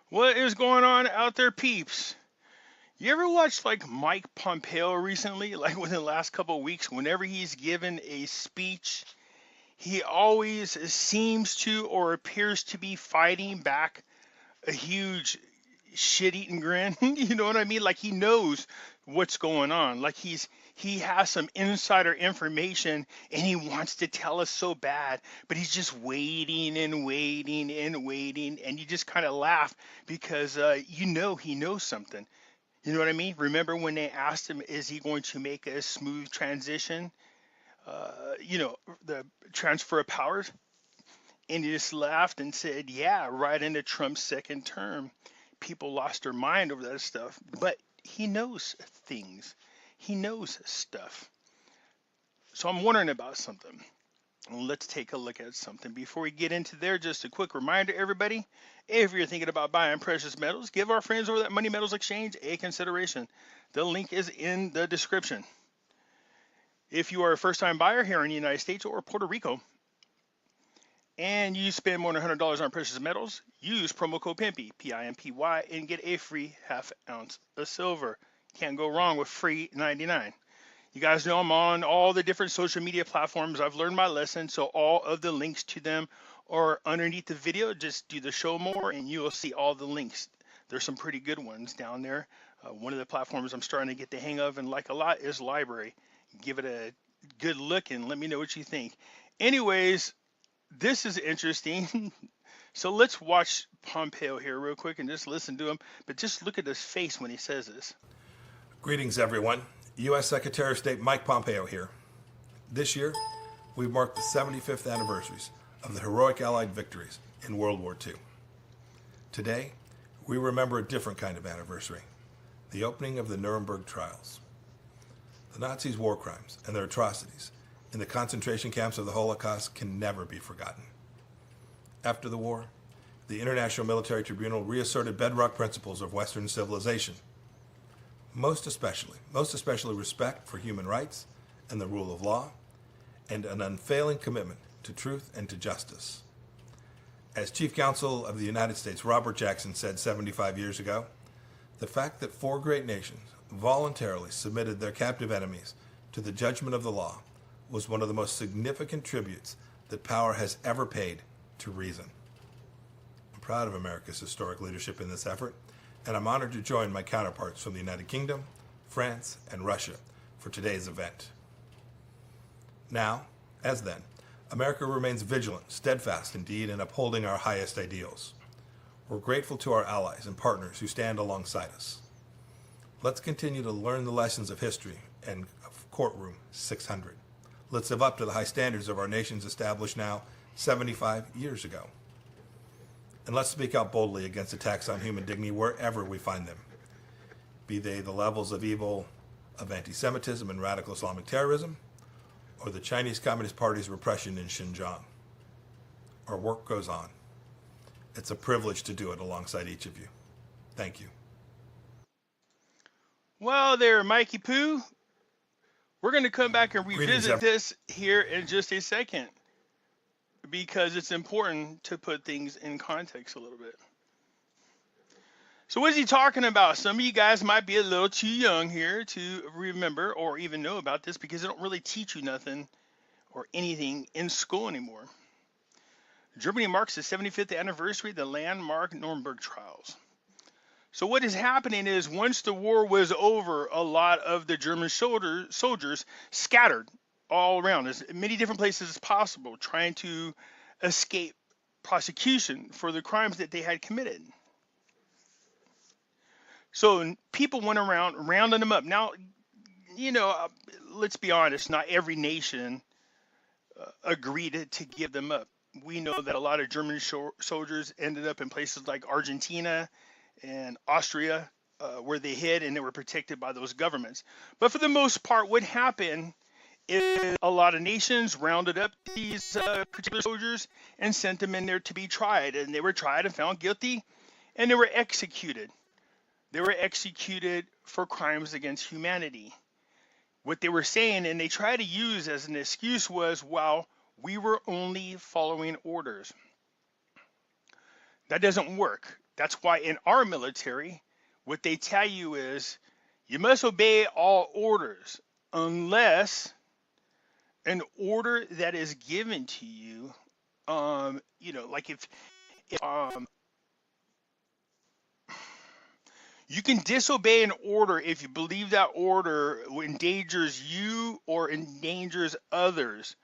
What is going on out there, peeps? You ever watched like Mike Pompeo recently? Like within the last couple of weeks, whenever he's given a speech, he always seems to or appears to be fighting back a huge shit-eating grin. You know what I mean? Like he knows what's going on. Like he has some insider information and he wants to tell us so bad, but he's just waiting and waiting and waiting, and you just kind of laugh because he knows something. You know what I mean? Remember when they asked him, is he going to make a smooth transition? The transfer of powers, and he just laughed and said, yeah, right into Trump's second term. People lost their mind over that stuff, but he knows things. He knows stuff. So I'm wondering about something. Let's take a look at something. Before we get into there, just a quick reminder, everybody, if you're thinking about buying precious metals, give our friends over at Money Metals Exchange a consideration. The link is in the description. If you are a first-time buyer here in the United States or Puerto Rico, and you spend more than $100 on precious metals, use promo code PIMPY, P-I-M-P-Y, and get a free half ounce of silver. Can't go wrong with free 99. You guys know I'm on all the different social media platforms. I've learned my lesson, so all of the links to them are underneath the video. Just do the show more, and you will see all the links. There's some pretty good ones down there. One of the platforms I'm starting to get the hang of and like a lot is Library. Give it a good look and let me know what you think. Anyways, this is interesting. So let's watch Pompeo here real quick and just listen to him. But just look at his face when he says this. Greetings, everyone. U.S. Secretary of State Mike Pompeo here. This year, we've marked the 75th anniversaries of the heroic Allied victories in World War II. Today, we remember a different kind of anniversary, the opening of the Nuremberg trials. The Nazis' war crimes and their atrocities in the concentration camps of the Holocaust can never be forgotten. After the war, the International Military Tribunal reasserted bedrock principles of Western civilization, most especially respect for human rights and the rule of law, and an unfailing commitment to truth and to justice. As Chief Counsel of the United States Robert Jackson said 75 years ago, the fact that 4 great nations voluntarily submitted their captive enemies to the judgment of the law was one of the most significant tributes that power has ever paid to reason. I'm proud of America's historic leadership in this effort, and I'm honored to join my counterparts from the United Kingdom, France, and Russia for today's event. Now, as then, America remains vigilant, steadfast indeed, in upholding our highest ideals. We're grateful to our allies and partners who stand alongside us. Let's continue to learn the lessons of history and of Courtroom 600. Let's live up to the high standards of our nations established now 75 years ago. And let's speak out boldly against attacks on human dignity wherever we find them, be they the levels of evil of anti-Semitism and radical Islamic terrorism, or the Chinese Communist Party's repression in Xinjiang. Our work goes on. It's a privilege to do it alongside each of you. Thank you. Well, there, Mikey Poo. We're going to come back and Greetings, revisit this here in just a second because it's important to put things in context a little bit. So what is he talking about? Some of you guys might be a little too young here to remember or even know about this because they don't really teach you nothing or anything in school anymore. Germany marks the 75th anniversary of the landmark Nuremberg trials. So what is happening is once the war was over, a lot of the German soldiers scattered all around as many different places as possible, trying to escape prosecution for the crimes that they had committed. So people went around rounding them up. Now, let's be honest, not every nation agreed to give them up. We know that a lot of German soldiers ended up in places like Argentina and Austria, where they hid and they were protected by those governments. But for the most part, what happened is a lot of nations rounded up these particular soldiers and sent them in there to be tried. And they were tried and found guilty, and they were executed. They were executed for crimes against humanity. What they were saying, and they tried to use as an excuse, was, well, we were only following orders. That doesn't work. That's why in our military, what they tell you is you must obey all orders unless an order that is given to you, like if you can disobey an order if you believe that order endangers you or endangers others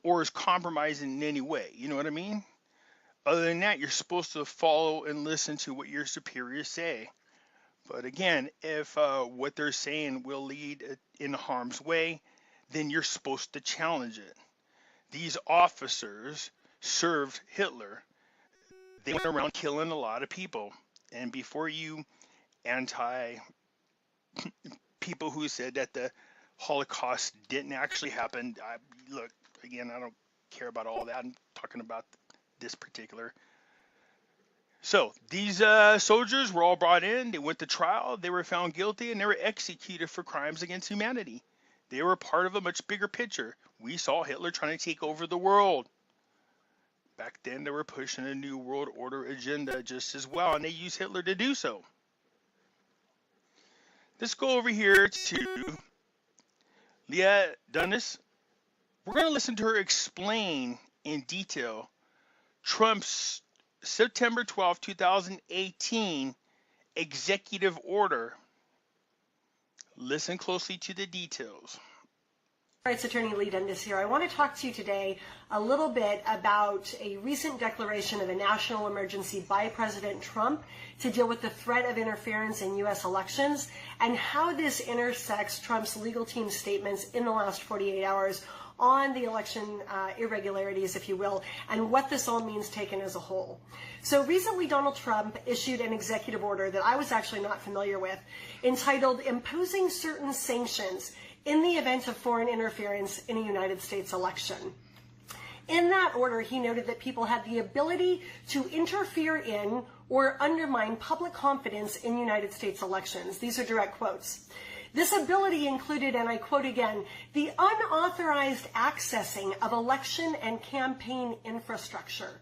or is compromising in any way. You know what I mean? Other than that, you're supposed to follow and listen to what your superiors say. But again, if what they're saying will lead in harm's way, then you're supposed to challenge it. These officers served Hitler. They went around killing a lot of people. And before you anti people who said that the Holocaust didn't actually happen, look, again, I don't care about all that. I'm talking about this particular. So these soldiers were all brought in. They went to trial. They were found guilty, and they were executed for crimes against humanity. They were part of a much bigger picture. We saw Hitler trying to take over the world. Back then, they were pushing a new world order agenda just as well, and they used Hitler to do so. Let's go over here to Leah Dunnes. We're going to listen to her explain in detail Trump's September 12, 2018 executive order. Listen closely to the details. Rights Attorney Leah Dunnes here. I want to talk to you today a little bit about a recent declaration of a national emergency by President Trump to deal with the threat of interference in U.S. elections and how this intersects Trump's legal team's statements in the last 48 hours on the election irregularities, if you will, and what this all means taken as a whole. So recently, Donald Trump issued an executive order that I was actually not familiar with, entitled Imposing Certain Sanctions in the Event of Foreign Interference in a United States Election. In that order, he noted that people had the ability to interfere in or undermine public confidence in United States elections. These are direct quotes. This ability included, and I quote again, the unauthorized accessing of election and campaign infrastructure,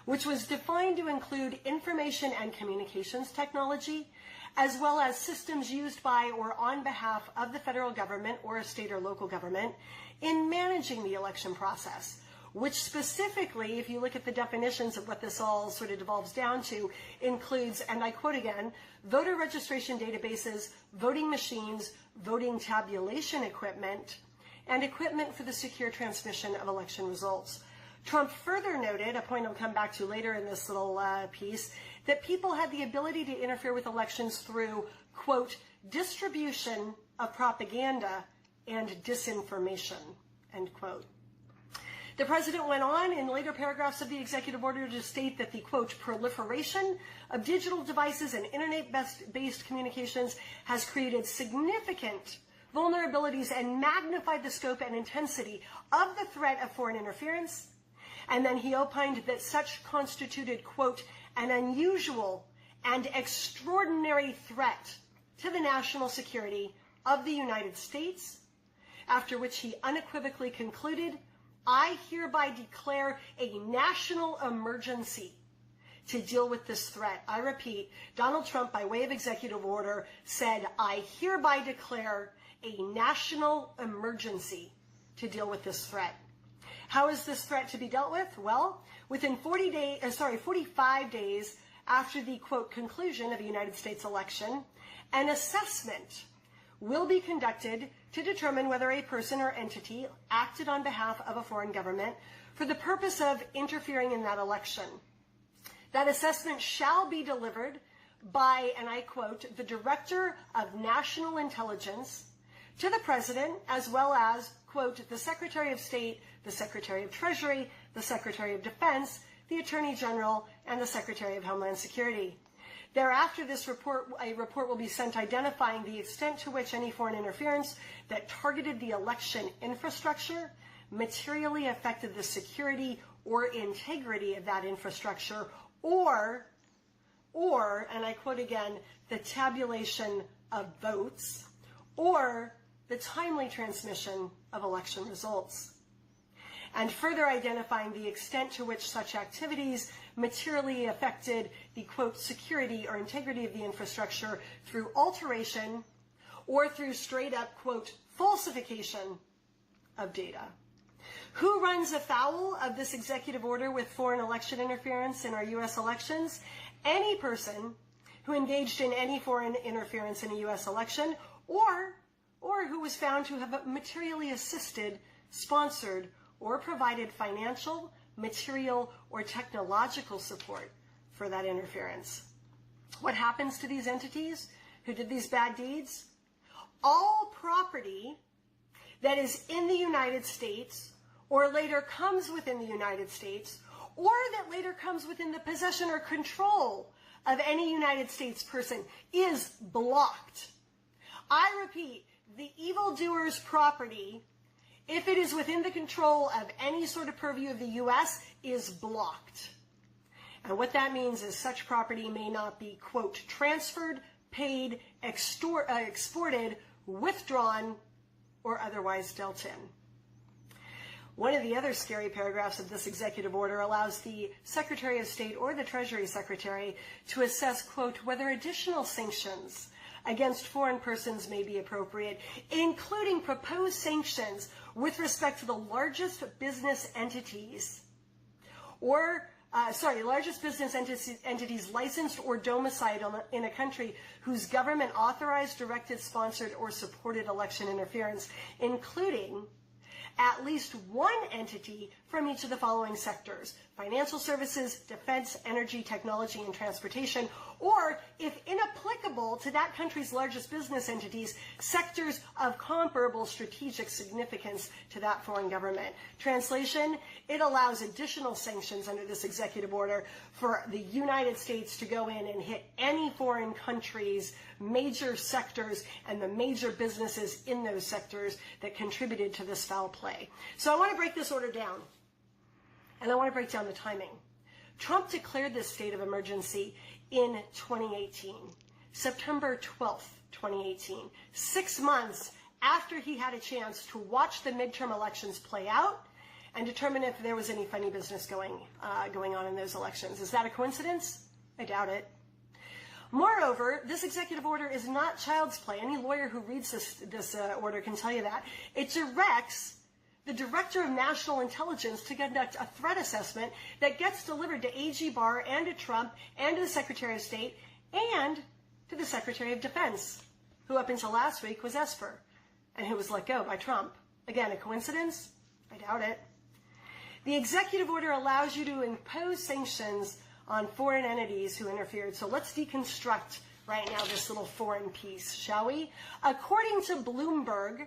which was defined to include information and communications technology, as well as systems used by or on behalf of the federal government or a state or local government in managing the election process, which specifically, if you look at the definitions of what this all sort of devolves down to, includes, and I quote again, voter registration databases, voting machines, voting tabulation equipment, and equipment for the secure transmission of election results. Trump further noted, a point I'll come back to later in this little piece, that people had the ability to interfere with elections through, quote, distribution of propaganda and disinformation, end quote. The president went on in later paragraphs of the executive order to state that the, quote, proliferation of digital devices and internet-based communications has created significant vulnerabilities and magnified the scope and intensity of the threat of foreign interference. And then he opined that such constituted, quote, an unusual and extraordinary threat to the national security of the United States, after which he unequivocally concluded, I hereby declare a national emergency to deal with this threat. I repeat, Donald Trump, by way of executive order, said, I hereby declare a national emergency to deal with this threat. How is this threat to be dealt with? Well, within 45 days after the, quote, conclusion of a United States election, an assessment will be conducted to determine whether a person or entity acted on behalf of a foreign government for the purpose of interfering in that election. That assessment shall be delivered by, and I quote, the Director of National Intelligence to the President, as well as, quote, the Secretary of State, the Secretary of Treasury, the Secretary of Defense, the Attorney General, and the Secretary of Homeland Security. Thereafter, a report will be sent identifying the extent to which any foreign interference that targeted the election infrastructure materially affected the security or integrity of that infrastructure, or, and I quote again, the tabulation of votes, or the timely transmission of election results. and further identifying the extent to which such activities materially affected the, quote, security or integrity of the infrastructure through alteration or through straight up, quote, falsification of data. Who runs afoul of this executive order with foreign election interference in our U.S. elections? Any person who engaged in any foreign interference in a U.S. election or who was found to have materially assisted, sponsored, or provided financial, material, or technological support for that interference. What happens to these entities who did these bad deeds? All property that is in the United States or later comes within the United States or that later comes within the possession or control of any United States person is blocked. I repeat, the evildoer's property, if it is within the control of any sort of purview of the U.S., is blocked. And what that means is such property may not be, quote, transferred, paid, exported, withdrawn, or otherwise dealt in. One of the other scary paragraphs of this executive order allows the Secretary of State or the Treasury Secretary to assess, quote, whether additional sanctions against foreign persons may be appropriate, including proposed sanctions with respect to the largest business entities entities licensed or domiciled in a country whose government authorized, directed, sponsored, or supported election interference, including at least one entity from each of the following sectors: financial services, defense, energy, technology, and transportation, or, if inapplicable to that country's largest business entities, sectors of comparable strategic significance to that foreign government. Translation: it allows additional sanctions under this executive order for the United States to go in and hit any foreign country's major sectors and the major businesses in those sectors that contributed to this foul play. So I want to break this order down, and I want to break down the timing. Trump declared this state of emergency in 2018, September 12th, 2018, 6 months after he had a chance to watch the midterm elections play out and determine if there was any funny business going on in those elections. Is that a coincidence? I doubt it. Moreover, this executive order is not child's play. Any lawyer who reads this order can tell you that. It directs the Director of National Intelligence to conduct a threat assessment that gets delivered to AG Barr and to Trump and to the Secretary of State and to the Secretary of Defense, who up until last week was Esper and who was let go by Trump. Again, a coincidence? I doubt it. The executive order allows you to impose sanctions on foreign entities who interfered. So let's deconstruct right now this little foreign piece, shall we? According to Bloomberg,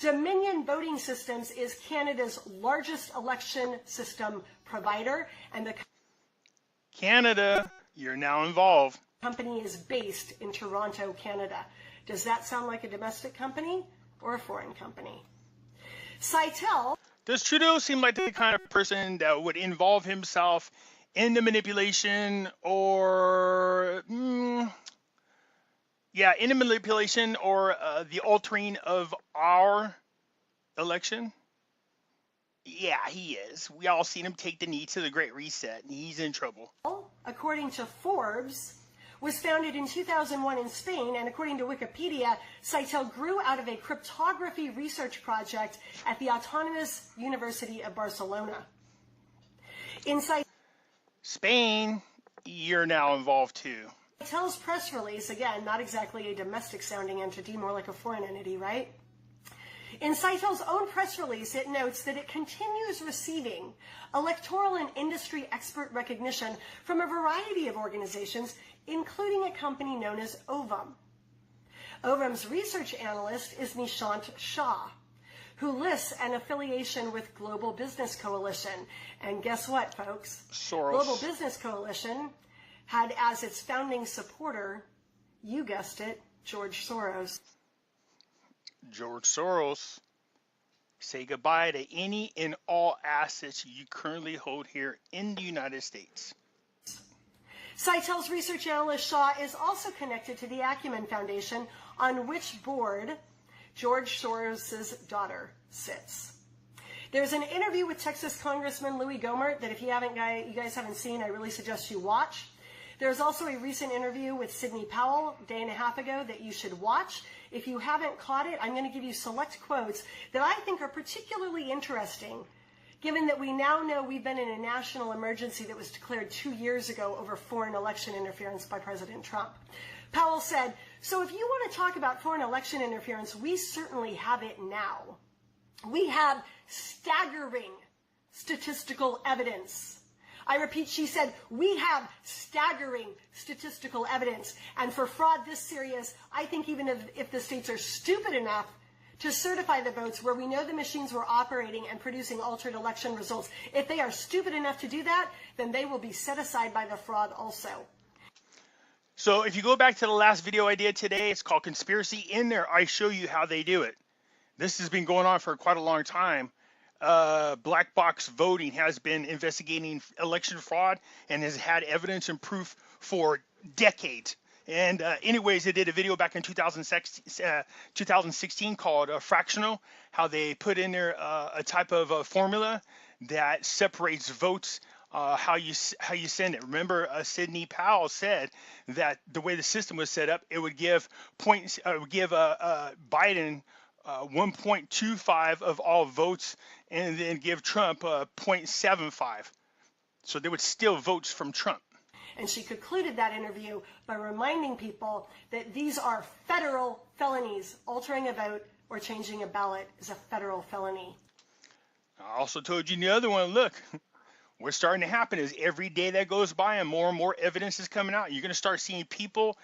Dominion Voting Systems is Canada's largest election system provider, and the Canada, you're now involved. Company is based in Toronto, Canada. Does that sound like a domestic company or a foreign company? Citel. Does Trudeau seem like the kind of person that would involve himself in the manipulation or, in the manipulation or the altering of our election? Yeah, he is. We all seen him take the knee to the Great Reset, and he's in trouble. According to Forbes, was founded in 2001 in Spain, and according to Wikipedia, Citel grew out of a cryptography research project at the Autonomous University of Barcelona. Inside Spain, you're now involved too. Citel's press release, again, not exactly a domestic-sounding entity, more like a foreign entity, right? In Citel's own press release, it notes that it continues receiving electoral and industry expert recognition from a variety of organizations, including a company known as Ovum. Ovum's research analyst is Nishant Shah, who lists an affiliation with Global Business Coalition. And guess what, folks? Soros. Global Business Coalition had as its founding supporter, you guessed it, George Soros. George Soros. Say goodbye to any and all assets you currently hold here in the United States. Citel's research analyst Shaw is also connected to the Acumen Foundation, on which board George Soros' daughter sits. There's an interview with Texas Congressman Louis Gohmert that if you guys haven't seen, I really suggest you watch. There's also a recent interview with Sidney Powell a day and a half ago that you should watch. If you haven't caught it, I'm going to give you select quotes that I think are particularly interesting, given that we now know we've been in a national emergency that was declared 2 years ago over foreign election interference by President Trump. Powell said, "So if you want to talk about foreign election interference, we certainly have it now. We have staggering statistical evidence." I repeat, she said, "We have staggering statistical evidence. And for fraud this serious, I think even if the states are stupid enough to certify the votes where we know the machines were operating and producing altered election results, if they are stupid enough to do that, then they will be set aside by the fraud also." So if you go back to the last video I did today, it's called Conspiracy. In there, I show you how they do it. This has been going on for quite a long time. Black box voting has been investigating election fraud and has had evidence and proof for decades. And anyways, they did a video back in 2016 called Fractional, how they put in there a type of formula that separates votes, how you send it. Remember, Sidney Powell said that the way the system was set up, it would give Biden 1.25 of all votes, and then give Trump 0.75. So they would steal votes from Trump. And she concluded that interview by reminding people that these are federal felonies. Altering a vote or changing a ballot is a federal felony. I also told you the other one, look, what's starting to happen is every day that goes by and more evidence is coming out, you're going to start seeing people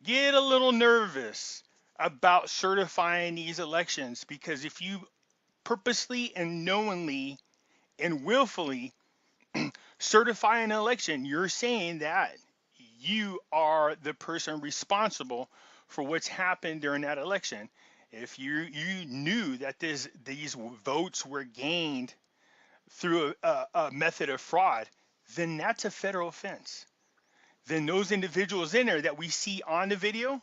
get a little nervous about certifying these elections, because if you purposely and knowingly and willfully certify an election, you're saying that you are the person responsible for what's happened during that election. If you knew that these votes were gained through a method of fraud, then that's a federal offense. Then those individuals in there that we see on the video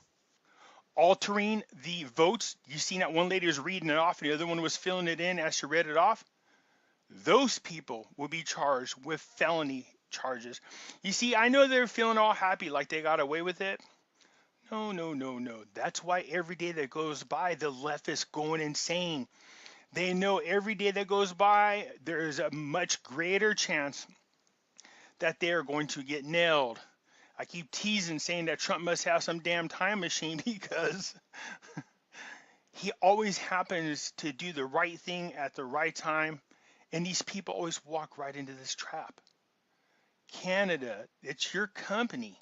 altering the votes, you seen that one lady was reading it off and the other one was filling it in as she read it off, those people will be charged with felony charges. You see, I know they're feeling all happy like they got away with it. No. That's why every day that goes by, the left is going insane. They know every day that goes by, there is a much greater chance that they are going to get nailed. I keep teasing, saying that Trump must have some damn time machine, because he always happens to do the right thing at the right time. And these people always walk right into this trap. Canada, it's your company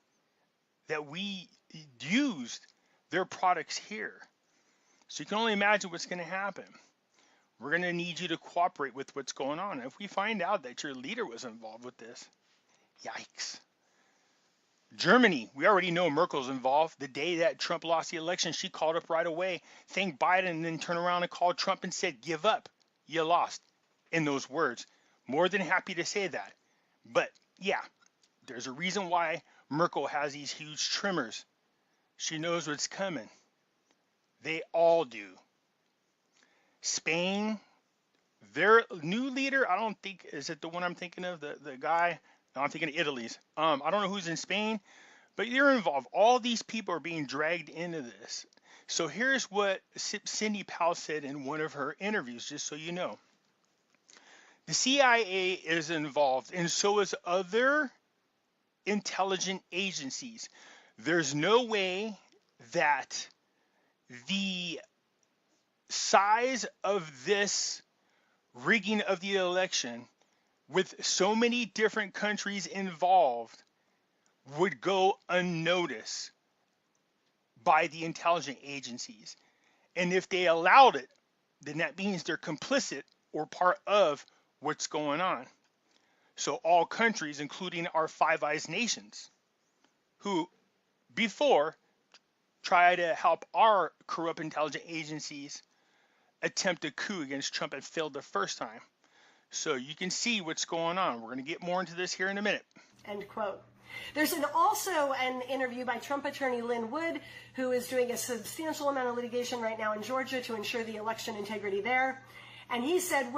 that we used their products here. So you can only imagine what's going to happen. We're going to need you to cooperate with what's going on. If we find out that your leader was involved with this, yikes. Germany, we already know Merkel's involved. The day that Trump lost the election, she called up right away, thanked Biden, and then turned around and called Trump and said, "Give up, you lost," in those words. More than happy to say that. But yeah, there's a reason why Merkel has these huge tremors. She knows what's coming. They all do. Spain, their new leader, I don't think, is it the one I'm thinking of, the guy? No, I'm thinking of Italy's. I don't know who's in Spain, but they're involved. All these people are being dragged into this. So here's what Sidney Powell said in one of her interviews, just so you know. The CIA is involved, and so is other intelligence agencies. There's no way that the size of this rigging of the election, with so many different countries involved, would go unnoticed by the intelligence agencies. And if they allowed it, then that means they're complicit or part of what's going on. So all countries, including our Five Eyes nations, who before try to help our corrupt intelligence agencies attempt a coup against Trump and failed the first time. So you can see what's going on. We're going to get more into this here in a minute. End quote. There's also an interview by Trump attorney Lynn Wood, who is doing a substantial amount of litigation right now in Georgia to ensure the election integrity there. And he said,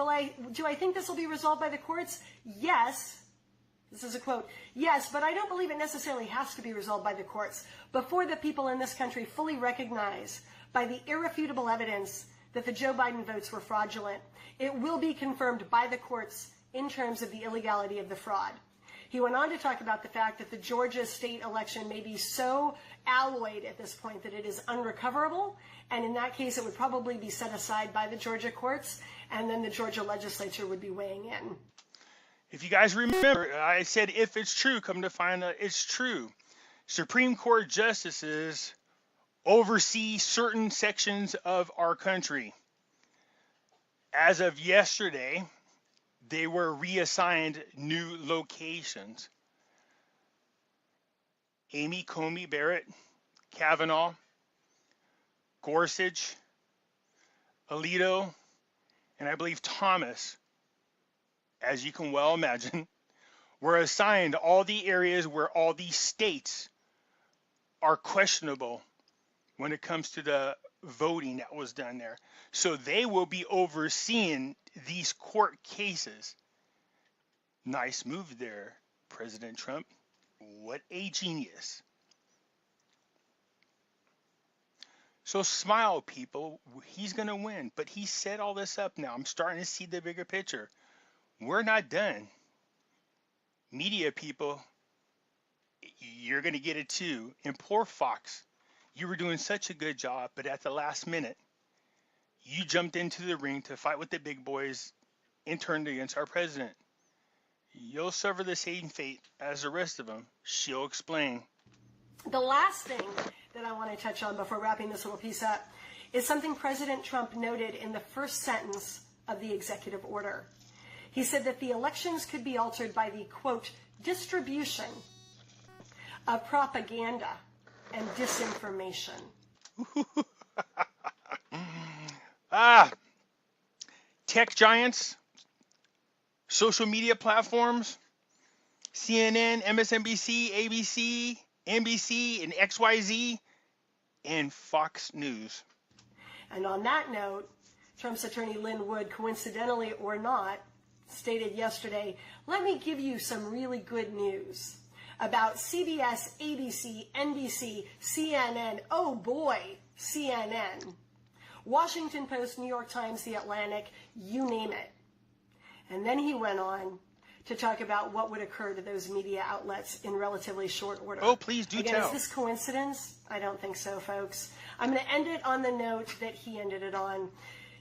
do I think this will be resolved by the courts? Yes. This is a quote. Yes, but I don't believe it necessarily has to be resolved by the courts before the people in this country fully recognize by the irrefutable evidence that the Joe Biden votes were fraudulent. It will be confirmed by the courts in terms of the illegality of the fraud. He went on to talk about the fact that the Georgia state election may be so alloyed at this point that it is unrecoverable, and in that case it would probably be set aside by the Georgia courts, and then the Georgia legislature would be weighing in. If you guys remember, I said if it's true, come to find out it's true. Supreme Court justices oversee certain sections of our country. As of yesterday, they were reassigned new locations. Amy Coney Barrett, Kavanaugh, Gorsuch, Alito, and I believe Thomas, as you can well imagine, were assigned all the areas where all these states are questionable when it comes to the voting that was done there. So they will be overseeing these court cases. Nice move there, President Trump. What a genius. So smile, people. He's going to win. But he set all this up now. I'm starting to see the bigger picture. We're not done. Media people, you're going to get it too. And poor Fox, you were doing such a good job, but at the last minute, you jumped into the ring to fight with the big boys and turned against our president. You'll suffer the same fate as the rest of them. She'll explain. The last thing that I want to touch on before wrapping this little piece up is something President Trump noted in the first sentence of the executive order. He said that the elections could be altered by the, quote, distribution of propaganda and disinformation. Tech giants, social media platforms, CNN, MSNBC, ABC, NBC, and XYZ, and Fox News. And on that note, Trump's attorney Lynn Wood, coincidentally or not, stated yesterday, let me give you some really good news about CBS, ABC, NBC, CNN, oh boy, CNN, Washington Post, New York Times, The Atlantic, you name it. And then he went on to talk about what would occur to those media outlets in relatively short order. Oh, please do tell. Is this coincidence? I don't think so, folks. I'm going to end it on the note that he ended it on.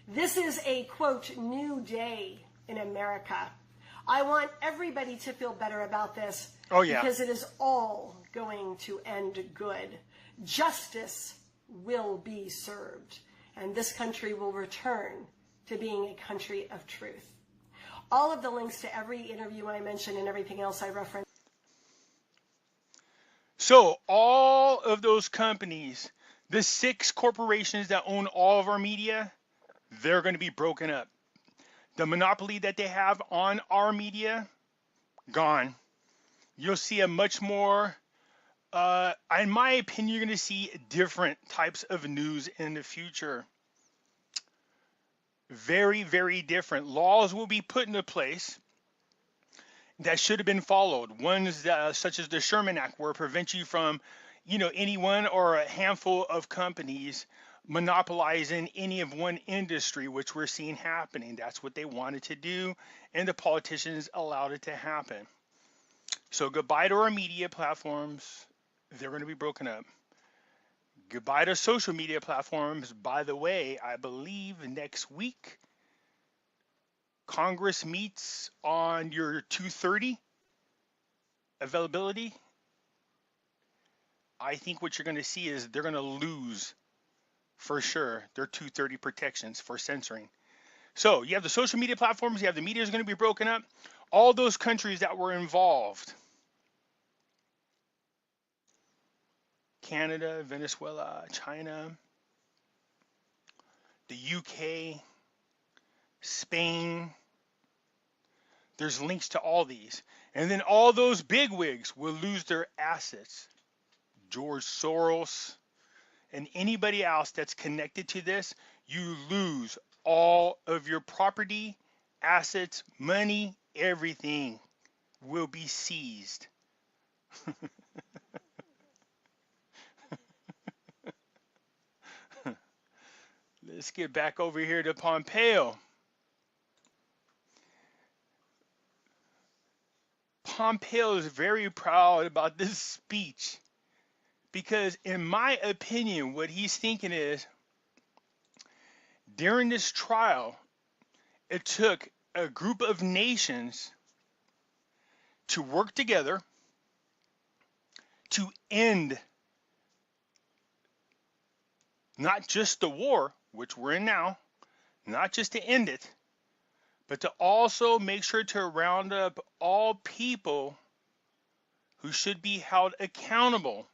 This is a, quote, new day in America. I want everybody to feel better about this. Oh, yeah. Because it is all going to end good. Justice will be served. And this country will return to being a country of truth. All of the links to every interview I mentioned and everything else I referenced. So all of those companies, the 6 corporations that own all of our media, they're going to be broken up. The monopoly that they have on our media, gone. You'll see a much more, in my opinion, you're going to see different types of news in the future. Very, very different. Laws will be put into place that should have been followed. Ones that, such as the Sherman Act, where it prevents you from, anyone or a handful of companies monopolizing any of one industry, which we're seeing happening. That's what they wanted to do, and the politicians allowed it to happen. So goodbye to our media platforms. They're going to be broken up. Goodbye to social media platforms. By the way, I believe next week, Congress meets on your 2:30 availability. I think what you're going to see is they're going to lose, for sure, their 2:30 protections for censoring. So you have the social media platforms, you have the media is going to be broken up. All those countries that were involved, Canada, Venezuela, China, the UK, Spain, there's links to all these. And then all those bigwigs will lose their assets. George Soros and anybody else that's connected to this, you lose all of your property, assets, money, everything will be seized. Let's get back over here to Pompeo. Pompeo is very proud about this speech because, in my opinion, what he's thinking is during this trial, it took a group of nations to work together to end not just the war, which we're in now, not just to end it, but to also make sure to round up all people who should be held accountable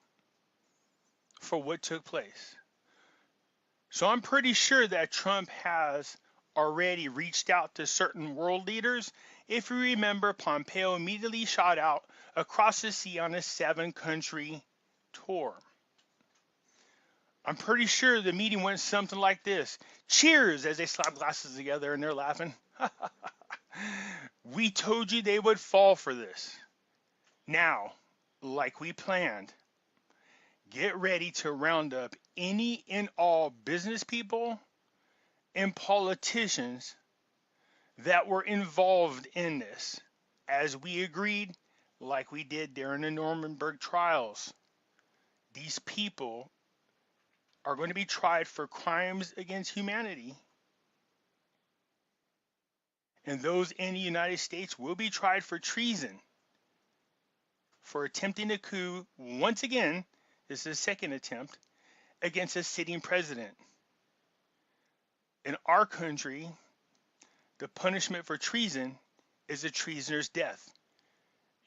for what took place. So I'm pretty sure that Trump has already reached out to certain world leaders. If you remember, Pompeo immediately shot out across the sea on a 7-country tour. I'm pretty sure the meeting went something like this. Cheers, as they slap glasses together and they're laughing. We told you they would fall for this. Now, like we planned, get ready to round up any and all business people and politicians that were involved in this, as we agreed, like we did during the Nuremberg trials. These people are going to be tried for crimes against humanity. And those in the United States will be tried for treason, for attempting a coup, once again, this is a second attempt, against a sitting president. In our country, the punishment for treason is a treasoner's death.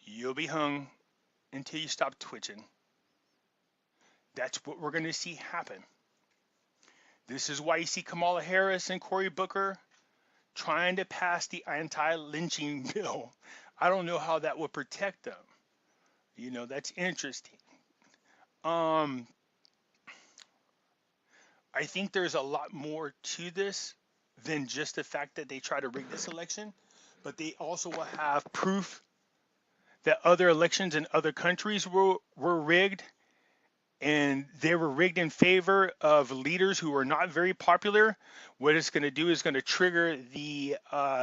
You'll be hung until you stop twitching. That's what we're going to see happen. This is why you see Kamala Harris and Cory Booker trying to pass the anti-lynching bill. I don't know how that would protect them. You know, that's interesting. I think there's a lot more to this than just the fact that they try to rig this election, but they also will have proof that other elections in other countries were rigged, and they were rigged in favor of leaders who are not very popular. What it's going to do is going to trigger the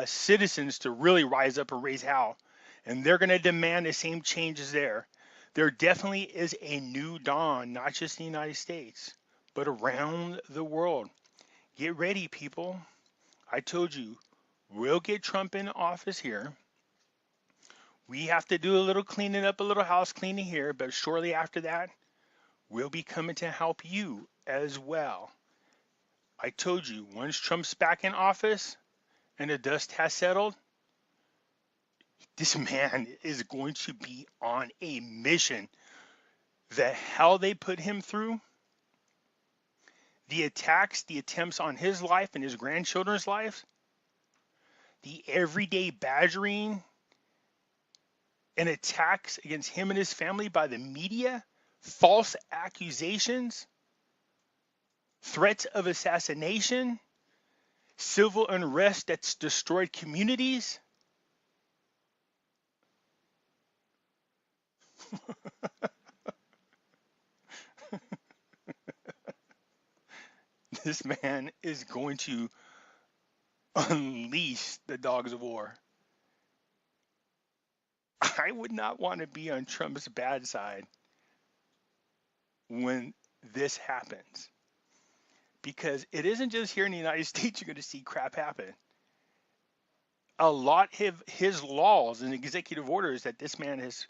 citizens to really rise up and raise hell, and they're going to demand the same changes there. There definitely is a new dawn, not just in the United States, but around the world. Get ready, people. I told you, we'll get Trump in office here. We have to do a little cleaning up, a little house cleaning here, but shortly after that, we'll be coming to help you as well. I told you, once Trump's back in office and the dust has settled, this man is going to be on a mission. The hell they put him through, the attacks, the attempts on his life and his grandchildren's lives, the everyday badgering and attacks against him and his family by the media, false accusations, threats of assassination, civil unrest that's destroyed communities. This man is going to unleash the dogs of war. I would not want to be on Trump's bad side when this happens, because it isn't just here in the United States you're going to see crap happen. A lot of his laws and executive orders that this man has,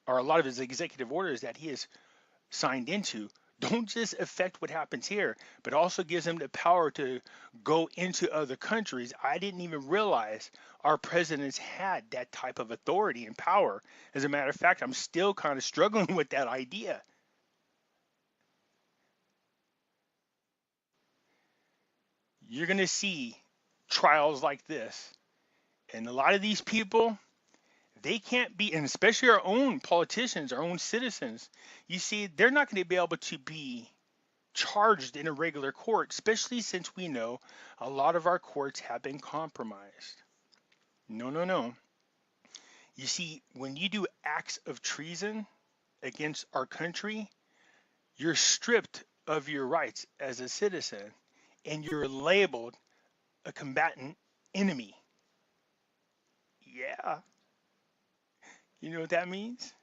or a lot of his executive orders that he has signed into, don't just affect what happens here, but also gives him the power to go into other countries. I didn't even realize our presidents had that type of authority and power. As a matter of fact, I'm still kind of struggling with that idea. You're going to see trials like this. And a lot of these people, they can't be, and especially our own politicians, our own citizens, you see, they're not going to be able to be charged in a regular court, especially since we know a lot of our courts have been compromised. No, no, no. You see, when you do acts of treason against our country, you're stripped of your rights as a citizen and you're labeled a combatant enemy. Yeah, you know what that means?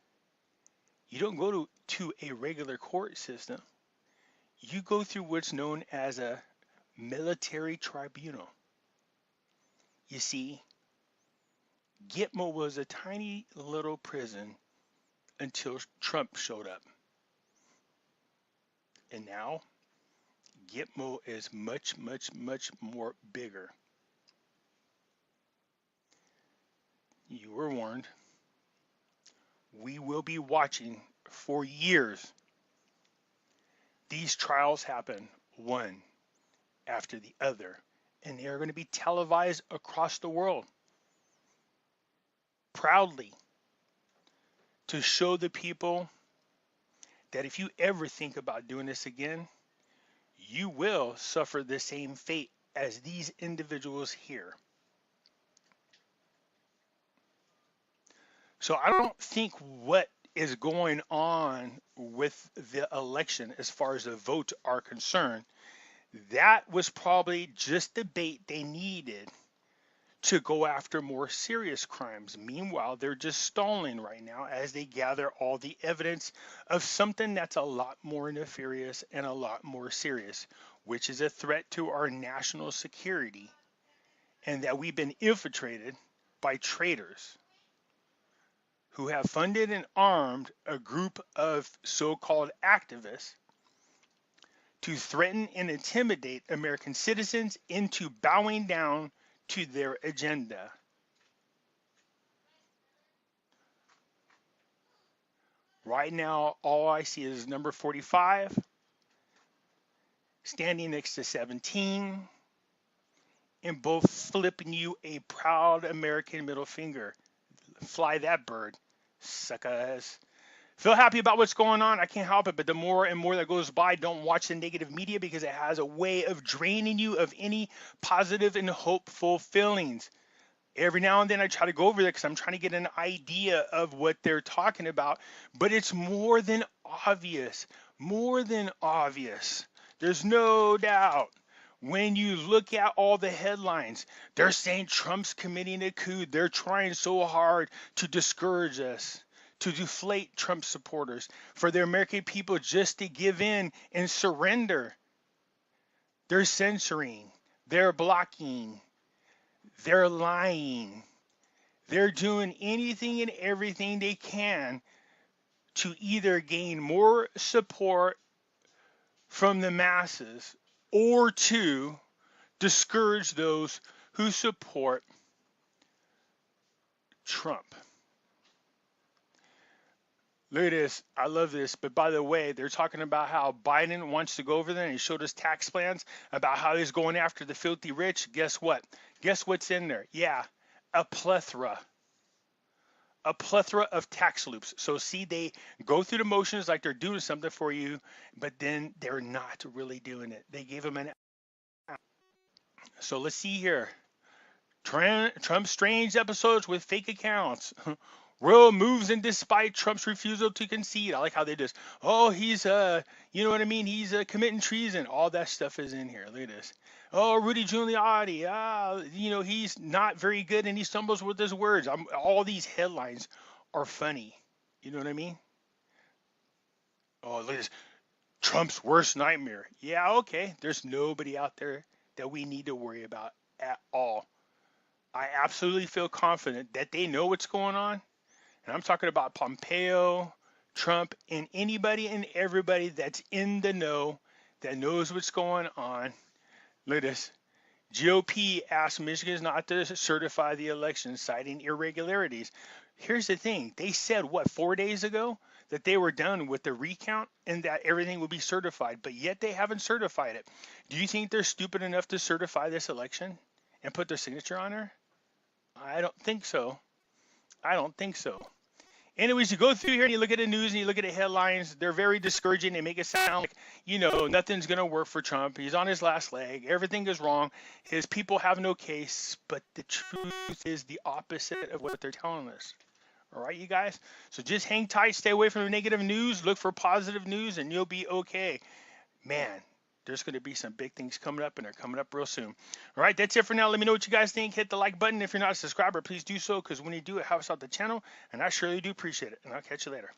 You don't go to a regular court system. You go through what's known as a military tribunal. You see, Gitmo was a tiny little prison until Trump showed up. And now, Gitmo is much, much, much more bigger. You were warned. We will be watching for years. These trials happen one after the other, and they are going to be televised across the world proudly to show the people that if you ever think about doing this again, you will suffer the same fate as these individuals here. So I don't think what is going on with the election as far as the votes are concerned, that was probably just the bait they needed to go after more serious crimes. Meanwhile, they're just stalling right now as they gather all the evidence of something that's a lot more nefarious and a lot more serious, which is a threat to our national security, and that we've been infiltrated by traitors who have funded and armed a group of so-called activists to threaten and intimidate American citizens into bowing down to their agenda. Right now, all I see is number 45 standing next to 17 and both flipping you a proud American middle finger. Fly that bird, suckers. Feel happy about what's going on. I can't help it, but the more and more that goes by, don't watch the negative media because it has a way of draining you of any positive and hopeful feelings. Every now and then I try to go over there because I'm trying to get an idea of what they're talking about, but it's more than obvious. More than obvious. There's no doubt. When you look at all the headlines, they're saying Trump's committing a coup. They're trying so hard to discourage us, to deflate Trump supporters, for the American people just to give in and surrender. They're censoring. They're blocking. They're lying. They're doing anything and everything they can to either gain more support from the masses or to discourage those who support Trump. Look at this. I love this. But by the way, they're talking about how Biden wants to go over there and he showed us tax plans about how he's going after the filthy rich. Guess what? Guess what's in there? Yeah, a plethora of tax loops. So see, they go through the motions like they're doing something for you, but then they're not really doing it. They gave them an out. So let's see here. Trump's strange episodes with fake accounts. Royal moves in despite Trump's refusal to concede. I like how they just, oh, he's, you know what I mean? He's committing treason. All that stuff is in here. Look at this. Oh, Rudy Giuliani. You know, he's not very good and he stumbles with his words. All these headlines are funny. You know what I mean? Oh, look at this. Trump's worst nightmare. Yeah, okay. There's nobody out there that we need to worry about at all. I absolutely feel confident that they know what's going on. And I'm talking about Pompeo, Trump, and anybody and everybody that's in the know that knows what's going on. Look at this. GOP asked Michigan not to certify the election, citing irregularities. Here's the thing. They said, what, 4 days ago? That they were done with the recount and that everything will be certified. But yet they haven't certified it. Do you think they're stupid enough to certify this election and put their signature on her? I don't think so. I don't think so. Anyways, you go through here and you look at the news and you look at the headlines. They're very discouraging. They make it sound like, nothing's going to work for Trump. He's on his last leg. Everything is wrong. His people have no case. But the truth is the opposite of what they're telling us. All right, you guys? So just hang tight. Stay away from the negative news. Look for positive news and you'll be okay. Man, there's going to be some big things coming up, and they're coming up real soon. All right, that's it for now. Let me know what you guys think. Hit the like button. If you're not a subscriber, please do so, because when you do, it helps out the channel, and I surely do appreciate it. And I'll catch you later.